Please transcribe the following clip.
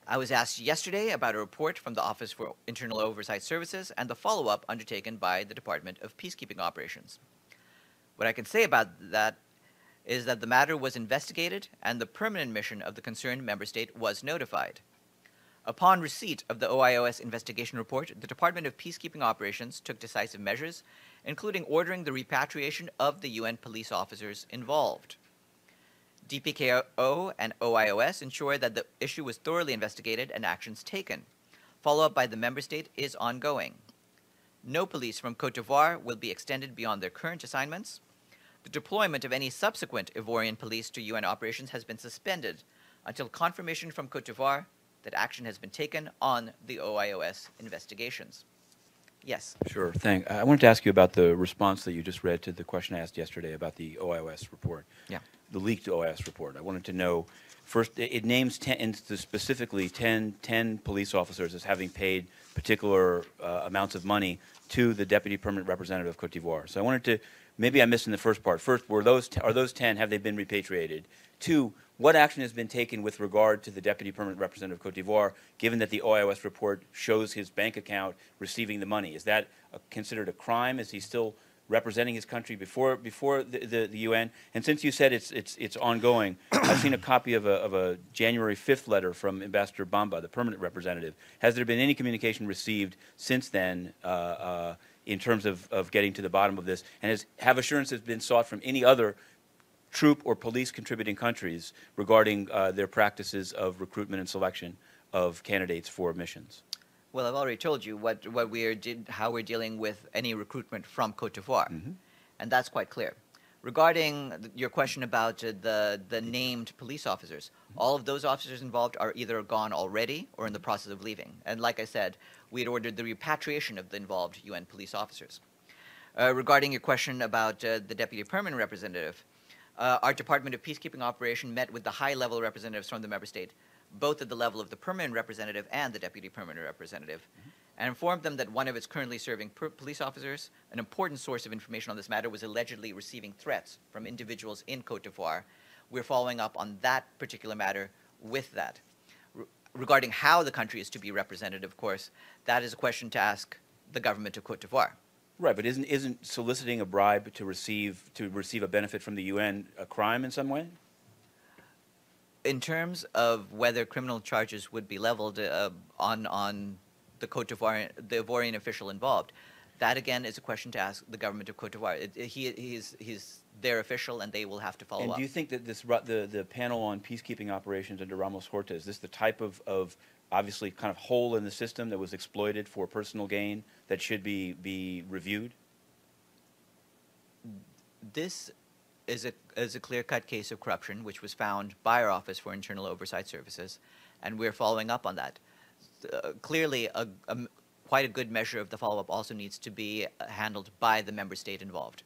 I was asked yesterday about a report from the Office for Internal Oversight Services and the follow-up undertaken by the Department of Peacekeeping Operations. What I can say about that is that the matter was investigated and the permanent mission of the concerned member state was notified. Upon receipt of the OIOS investigation report, the Department of Peacekeeping Operations took decisive measures, including ordering the repatriation of the UN police officers involved. DPKO and OIOS ensured that the issue was thoroughly investigated and actions taken. Follow-up by the member state is ongoing. No police from Cote d'Ivoire will be extended beyond their current assignments. The deployment of any subsequent Ivorian police to UN operations has been suspended until confirmation from Cote d'Ivoire that action has been taken on the OIOS investigations. Yes. Sure, thanks. I wanted to ask you about the response that you just read to the question I asked yesterday about the OIOS report. Yeah. The leaked OIOS report. I wanted to know, first, it names 10, specifically 10 police officers as having paid particular amounts of money to the Deputy Permanent Representative of Cote d'Ivoire. So I wanted to, maybe I missed in the first part. First, are those 10, have they been repatriated? Two, what action has been taken with regard to the Deputy Permanent Representative of Cote d'Ivoire, given that the OIOS report shows his bank account receiving the money? Is that considered a crime? Is he still representing his country before the UN? And since you said it's ongoing, I've seen a copy of a January 5th letter from Ambassador Bamba, the permanent representative. Has there been any communication received since then in terms of getting to the bottom of this? And have assurances been sought from any other troop or police contributing countries regarding their practices of recruitment and selection of candidates for missions? Well, I've already told you how we're dealing with any recruitment from Cote d'Ivoire, and that's quite clear. Regarding your question about the named police officers, all of those officers involved are either gone already or in the process of leaving. And like I said, we had ordered the repatriation of the involved UN police officers. Regarding your question about the Deputy Permanent Representative, our Department of Peacekeeping Operation met with the high-level representatives from the member state, both at the level of the permanent representative and the deputy permanent representative, and informed them that one of its currently serving police officers, an important source of information on this matter, was allegedly receiving threats from individuals in Cote d'Ivoire. We're following up on that particular matter with that. Regarding how the country is to be represented, of course, that is a question to ask the government of Cote d'Ivoire. Right, but isn't soliciting a bribe to receive a benefit from the UN a crime in some way? In terms of whether criminal charges would be leveled on the the Ivorian official involved, that again is a question to ask the government of Cote d'Ivoire. He's their official, and they will have to follow up. And do you think that the panel on peacekeeping operations under Ramos Horta, is this the type of obviously kind of hole in the system that was exploited for personal gain that should be reviewed? This is a clear-cut case of corruption, which was found by our Office for Internal Oversight Services, and we're following up on that. Clearly, quite a good measure of the follow-up also needs to be handled by the member state involved.